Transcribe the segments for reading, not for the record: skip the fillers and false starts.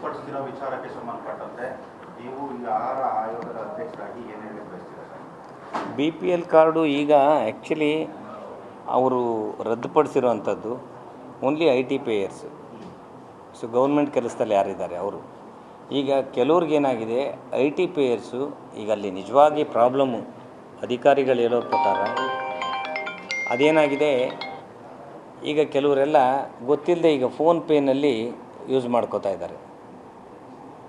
ಸ್ಪಷ್ಟಪಡಿಸ್ತಿರೋ ವಿಚಾರಕ್ಕೆ ಸಂಬಂಧಪಟ್ಟಂತೆ ನೀವು ಈಗ ಆಹಾರ ಆಯೋಗದ ಅಧ್ಯಕ್ಷರಾಗಿ ಏನು ಹೇಳಿ ಬಯಸ್ತೀರಾ ಸರ್? BPL ಕಾರ್ಡು ಈಗ ಆ್ಯಕ್ಚುಲಿ ಅವರು ರದ್ದುಪಡಿಸಿರುವಂಥದ್ದು only IT payers. So government ಕೆಲಸದಲ್ಲಿ ಯಾರಿದ್ದಾರೆ ಅವರು. ಈಗ ಕೆಲವ್ರಿಗೇನಾಗಿದೆ IT ಪೇಯರ್ಸು ಈಗ ಅಲ್ಲಿ ನಿಜವಾಗಿ ಪ್ರಾಬ್ಲಮ್ಮು ಅಧಿಕಾರಿಗಳು ಹೇಳೋ ಪ್ರಕಾರ ಅದೇನಾಗಿದೆ, ಈಗ ಕೆಲವರೆಲ್ಲ ಗೊತ್ತಿಲ್ಲದೆ ಈಗ ಫೋನ್ಪೇನಲ್ಲಿ ಯೂಸ್ ಮಾಡ್ಕೋತಾ ಇದ್ದಾರೆ.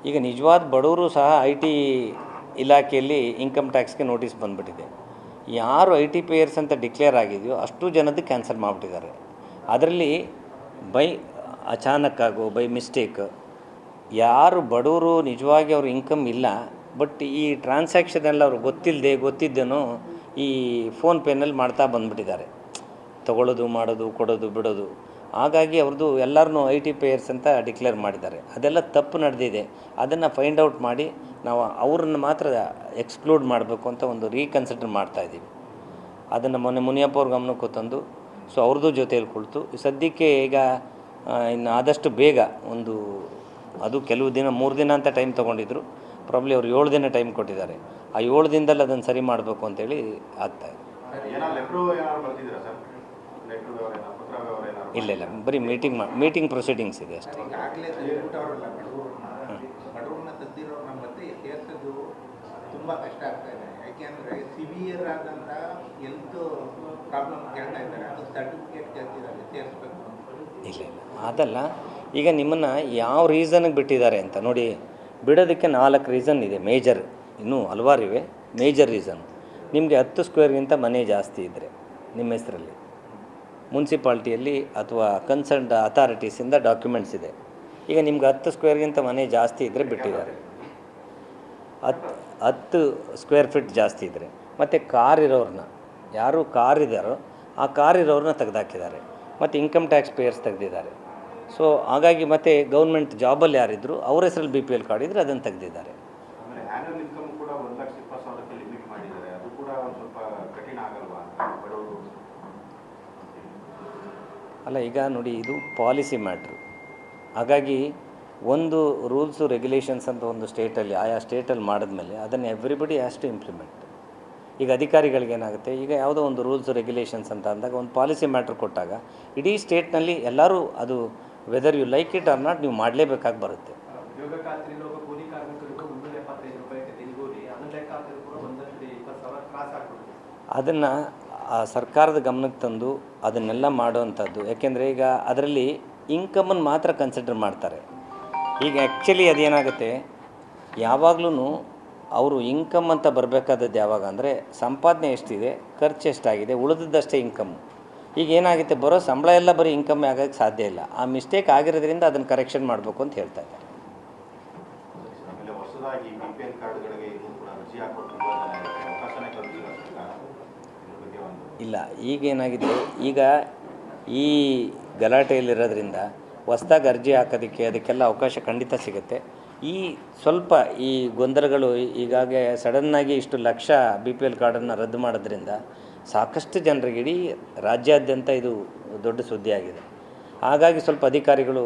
ಈಗ ನಿಜವಾದ ಬಡವರು ಸಹ IT ಇಲಾಖೆಯಲ್ಲಿ ಇನ್ಕಮ್ ಟ್ಯಾಕ್ಸ್ಗೆ ನೋಟಿಸ್ ಬಂದುಬಿಟ್ಟಿದೆ. ಯಾರು IT ಪೇಯರ್ಸ್ ಅಂತ ಡಿಕ್ಲೇರ್ ಆಗಿದೆಯೋ ಅಷ್ಟು ಜನದ್ದು ಕ್ಯಾನ್ಸಲ್ ಮಾಡಿಬಿಟ್ಟಿದ್ದಾರೆ. ಅದರಲ್ಲಿ ಬೈ ಅಚಾನಕ್ಕಾಗೋ ಬೈ ಮಿಸ್ಟೇಕ್ ಯಾರು ಬಡವರು ನಿಜವಾಗಿ ಅವ್ರ ಇನ್ಕಮ್ ಇಲ್ಲ, ಬಟ್ ಈ ಟ್ರಾನ್ಸಾಕ್ಷನ್ ಎಲ್ಲ ಅವ್ರು ಗೊತ್ತಿದ್ದೇನೋ ಈ ಫೋನ್ಪೇನಲ್ಲಿ ಮಾಡ್ತಾ ಬಂದುಬಿಟ್ಟಿದ್ದಾರೆ. ತೊಗೊಳ್ಳೋದು, ಮಾಡೋದು, ಕೊಡೋದು, ಬಿಡೋದು. ಹಾಗಾಗಿ ಅವ್ರದ್ದು ಎಲ್ಲರನ್ನೂ IT ಪೇಯರ್ಸ್ ಅಂತ ಡಿಕ್ಲೇರ್ ಮಾಡಿದ್ದಾರೆ. ಅದೆಲ್ಲ ತಪ್ಪು ನಡೆದಿದೆ. ಅದನ್ನು ಫೈಂಡ್ ಔಟ್ ಮಾಡಿ ನಾವು ಅವ್ರನ್ನ ಮಾತ್ರ ಎಕ್ಸ್ಕ್ಲೂಡ್ ಮಾಡಬೇಕು ಅಂತ ಒಂದು ರೀಕನ್ಸಿಡರ್ ಮಾಡ್ತಾಯಿದ್ದೀವಿ. ಅದನ್ನು ಮೊನ್ನೆ ಮುನಿಯಪ್ಪ ಅವ್ರ ಗಮನಕ್ಕೆ ತಂದು ಸೊ ಅವ್ರದ್ದು ಜೊತೆಯಲ್ಲಿ ಕುಳಿತು ಸದ್ಯಕ್ಕೆ ಈಗ ಇನ್ನು ಆದಷ್ಟು ಬೇಗ ಒಂದು ಅದು ಕೆಲವು ದಿನ 3 ದಿನ ಅಂತ ಟೈಮ್ ತೊಗೊಂಡಿದ್ರು. ಪ್ರಾಬ್ಲಿ ಅವ್ರು 7 ದಿನ ಟೈಮ್ ಕೊಟ್ಟಿದ್ದಾರೆ. ಆ 7 ದಿನದಲ್ಲಿ ಅದನ್ನು ಸರಿ ಮಾಡಬೇಕು ಅಂತೇಳಿ ಆಗ್ತಾಯಿದೆ. ಇಲ್ಲ ಬರೀ ಮೀಟಿಂಗ್ ಪ್ರೊಸೀಡಿಂಗ್ಸ್ ಇದೆ ಅಷ್ಟೇ. ತುಂಬ ಕಷ್ಟ ಆಗ್ತಾ ಇದೆ. ಯಾಕೆಂದರೆ ಸಿವಿಯರ್ ಆದಂಥ ಹೆಲ್ತ್ ಪ್ರಾಬ್ಲಮ್ ಕೇಳ್ತಾ ಇದ್ದಾರೆ, ಅದು ಸರ್ಟಿಫಿಕೇಟ್ ಕೇಳ್ತಿದ್ದಾರೆ ಸೇರಿಸ್ಬೇಕು. ಇಲ್ಲ ಅದಲ್ಲ. ಈಗ ನಿಮ್ಮನ್ನು ಯಾವ ರೀಸನ್ಗೆ ಬಿಟ್ಟಿದ್ದಾರೆ ಅಂತ ನೋಡಿ. ಬಿಡೋದಕ್ಕೆ 4 ರೀಸನ್ ಇದೆ ಮೇಜರ್, ಇನ್ನೂ ಹಲವಾರಿವೆ. ಮೇಜರ್ ರೀಸನ್ ನಿಮಗೆ 10 ಸ್ಕ್ವೇರ್ಗಿಂತ ಮನೆ ಜಾಸ್ತಿ ಇದ್ದರೆ ನಿಮ್ಮ ಹೆಸರಲ್ಲಿ ಮುನ್ಸಿಪಾಲ್ಟಿಯಲ್ಲಿ ಅಥವಾ ಕನ್ಸರ್ನ್ಡ್ ಅಥಾರಿಟೀಸಿಂದ ಡಾಕ್ಯುಮೆಂಟ್ಸ್ ಇದೆ. ಈಗ ನಿಮ್ಗೆ 10 ಸ್ಕ್ವೇರ್ಗಿಂತ ಮನೆ ಜಾಸ್ತಿ ಇದ್ದರೆ ಬಿಟ್ಟಿದ್ದಾರೆ. 10 ಸ್ಕ್ವೇರ್ ಫೀಟ್ ಜಾಸ್ತಿ ಇದ್ದರೆ. ಮತ್ತು ಕಾರ್ ಇರೋರನ್ನ, ಯಾರು ಕಾರ್ ಇದ್ದಾರೋ ಆ ಕಾರ್ ಇರೋರನ್ನ ತೆಗೆದಾಕಿದ್ದಾರೆ. ಮತ್ತು ಇನ್ಕಮ್ ಟ್ಯಾಕ್ಸ್ ಪೇಯರ್ಸ್ ತೆಗೆದಿದ್ದಾರೆ. ಸೊ ಹಾಗಾಗಿ ಮತ್ತು ಗೌರ್ಮೆಂಟ್ ಜಾಬಲ್ಲಿ ಯಾರಿದ್ರು ಅವ್ರ ಹೆಸರಲ್ಲಿ BPL ಕಾರ್ಡ್ ಇದ್ದರೆ ಅದನ್ನು ತೆಗೆದಿದ್ದಾರೆ. ಅಲ್ಲ, ಈಗ ನೋಡಿ ಇದು ಪಾಲಿಸಿ ಮ್ಯಾಟ್ರು. ಹಾಗಾಗಿ ಒಂದು ರೂಲ್ಸು ರೆಗ್ಯುಲೇಷನ್ಸ್ ಅಂತ ಒಂದು ಸ್ಟೇಟಲ್ಲಿ ಆಯಾ ಸ್ಟೇಟಲ್ಲಿ ಮಾಡಿದ್ಮೇಲೆ ಅದನ್ನು ಎವ್ರಿಬಡಿ ಹ್ಯಾಸ್ ಟು ಇಂಪ್ಲಿಮೆಂಟ್. ಈಗ ಅಧಿಕಾರಿಗಳಿಗೇನಾಗುತ್ತೆ, ಈಗ ಯಾವುದೋ ಒಂದು ರೂಲ್ಸ್ ರೆಗ್ಯುಲೇಷನ್ಸ್ ಅಂತ ಅಂದಾಗ ಒಂದು ಪಾಲಿಸಿ ಮ್ಯಾಟ್ರ್ ಕೊಟ್ಟಾಗ ಇಡೀ ಸ್ಟೇಟ್ನಲ್ಲಿ ಎಲ್ಲರೂ ಅದು whether you like it or not ನೀವು ಮಾಡಲೇಬೇಕಾಗಿ ಬರುತ್ತೆ. ಅದನ್ನು ಆ ಸರ್ಕಾರದ ಗಮನಕ್ಕೆ ತಂದು ಅದನ್ನೆಲ್ಲ ಮಾಡೋವಂಥದ್ದು. ಯಾಕೆಂದರೆ ಈಗ ಅದರಲ್ಲಿ ಇನ್ಕಮನ್ನು ಮಾತ್ರ ಕನ್ಸಿಡರ್ ಮಾಡ್ತಾರೆ. ಈಗ ಆ್ಯಕ್ಚುಲಿ ಅದೇನಾಗುತ್ತೆ, ಯಾವಾಗಲೂ ಅವರು ಇನ್ಕಮ್ ಅಂತ ಬರಬೇಕಾದದ್ದು ಯಾವಾಗ ಅಂದರೆ ಸಂಪಾದನೆ ಎಷ್ಟಿದೆ, ಖರ್ಚು ಎಷ್ಟಾಗಿದೆ, ಉಳಿದದ್ದಷ್ಟೇ ಇನ್ಕಮ್ಮು. ಈಗ ಏನಾಗುತ್ತೆ, ಬರೋ ಸಂಬಳ ಎಲ್ಲ ಬರೀ ಇನ್ಕಮ್ಮೇ ಆಗೋಕ್ಕೆ ಸಾಧ್ಯ ಇಲ್ಲ. ಆ ಮಿಸ್ಟೇಕ್ ಆಗಿರೋದ್ರಿಂದ ಅದನ್ನು ಕರೆಕ್ಷನ್ ಮಾಡಬೇಕು ಅಂತ ಹೇಳ್ತಾ ಇದ್ದಾರೆ. ಇಲ್ಲ, ಈಗೇನಾಗಿದೆ, ಈಗ ಈ ಗಲಾಟೆಯಲ್ಲಿರೋದ್ರಿಂದ ಹೊಸ್ದಾಗಿ ಅರ್ಜಿ ಹಾಕೋದಕ್ಕೆ ಅದಕ್ಕೆಲ್ಲ ಅವಕಾಶ ಖಂಡಿತ ಸಿಗುತ್ತೆ. ಈ ಸ್ವಲ್ಪ ಈ ಗೊಂದಲಗಳು ಈಗಾಗಲೇ ಸಡನ್ನಾಗಿ ಇಷ್ಟು ಲಕ್ಷ BPL ಕಾರ್ಡನ್ನು ರದ್ದು ಮಾಡೋದ್ರಿಂದ ಸಾಕಷ್ಟು ಜನರಿಗೆ ಇಡೀ ರಾಜ್ಯಾದ್ಯಂತ ಇದು ದೊಡ್ಡ ಸುದ್ದಿಯಾಗಿದೆ. ಹಾಗಾಗಿ ಸ್ವಲ್ಪ ಅಧಿಕಾರಿಗಳು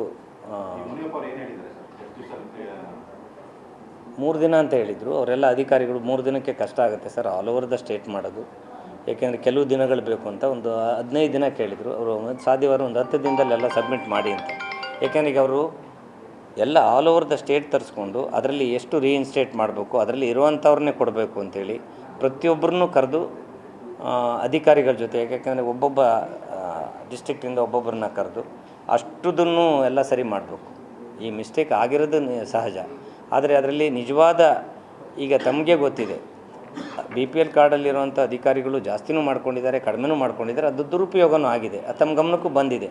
3 ದಿನ ಅಂತ ಹೇಳಿದರು. ಅವರೆಲ್ಲ ಅಧಿಕಾರಿಗಳು 3 ದಿನಕ್ಕೆ ಕಷ್ಟ ಆಗುತ್ತೆ sir all over the state ಮಾಡೋದು. ಏಕೆಂದರೆ ಕೆಲವು ದಿನಗಳು ಬೇಕು ಅಂತ ಒಂದು 15 ದಿನ ಕೇಳಿದರು. ಅವರು ಸಾಧ್ಯವಾದ ಒಂದು 10 ದಿನದಲ್ಲೆಲ್ಲ ಸಬ್ಮಿಟ್ ಮಾಡಿ ಅಂತ. ಏಕೆಂದರೆ ಈಗ ಅವರು ಎಲ್ಲ ಆಲ್ ಓವರ್ ದ ಸ್ಟೇಟ್ ತರಿಸ್ಕೊಂಡು ಅದರಲ್ಲಿ ಎಷ್ಟು ರೀಇನ್ಸ್ಟೇಟ್ ಮಾಡಬೇಕು, ಅದರಲ್ಲಿ ಇರುವಂಥವ್ರನ್ನೇ ಕೊಡಬೇಕು ಅಂಥೇಳಿ ಪ್ರತಿಯೊಬ್ಬರನ್ನೂ ಕರೆದು ಅಧಿಕಾರಿಗಳ ಜೊತೆ, ಯಾಕೆಂದರೆ ಒಬ್ಬೊಬ್ಬ ಡಿಸ್ಟ್ರಿಕ್ಟಿಂದ ಒಬ್ಬೊಬ್ಬರನ್ನ ಕರೆದು ಅಷ್ಟುದನ್ನು ಎಲ್ಲ ಸರಿ ಮಾಡಬೇಕು. ಈ ಮಿಸ್ಟೇಕ್ ಆಗಿರೋದು ಸಹಜ. ಆದರೆ ಅದರಲ್ಲಿ ನಿಜವಾದ ಈಗ ತಮಗೆ ಗೊತ್ತಿದೆ BPL ಕಾರ್ಡಲ್ಲಿರುವಂಥ ಅಧಿಕಾರಿಗಳು ಜಾಸ್ತಿನೂ ಮಾಡ್ಕೊಂಡಿದ್ದಾರೆ, ಕಡಿಮೆನೂ ಮಾಡ್ಕೊಂಡಿದ್ದಾರೆ. ಅದು ದುರುಪಯೋಗನೂ ಆಗಿದೆ, ಅದು ತಮ್ಮ ಗಮನಕ್ಕೂ ಬಂದಿದೆ.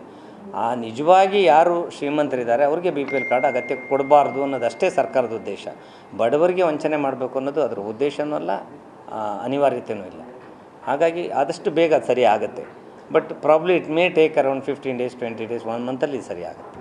ಆ ನಿಜವಾಗಿ ಯಾರು ಶ್ರೀಮಂತರಿದ್ದಾರೆ ಅವ್ರಿಗೆ BPL ಕಾರ್ಡ್ ಅಗತ್ಯ ಕೊಡಬಾರ್ದು ಅನ್ನೋದಷ್ಟೇ ಸರ್ಕಾರದ ಉದ್ದೇಶ. ಬಡವರಿಗೆ ವಂಚನೆ ಮಾಡಬೇಕು ಅನ್ನೋದು ಅದರ ಉದ್ದೇಶನೂ ಅಲ್ಲ, ಅನಿವಾರ್ಯತೆಯೂ ಇಲ್ಲ. ಹಾಗಾಗಿ ಆದಷ್ಟು ಬೇಗ ಅದು ಸರಿ ಆಗುತ್ತೆ. But probably it may take around 15 days 20 days 1 ಮಂತಲ್ಲಿ ಸರಿ ಆಗುತ್ತೆ.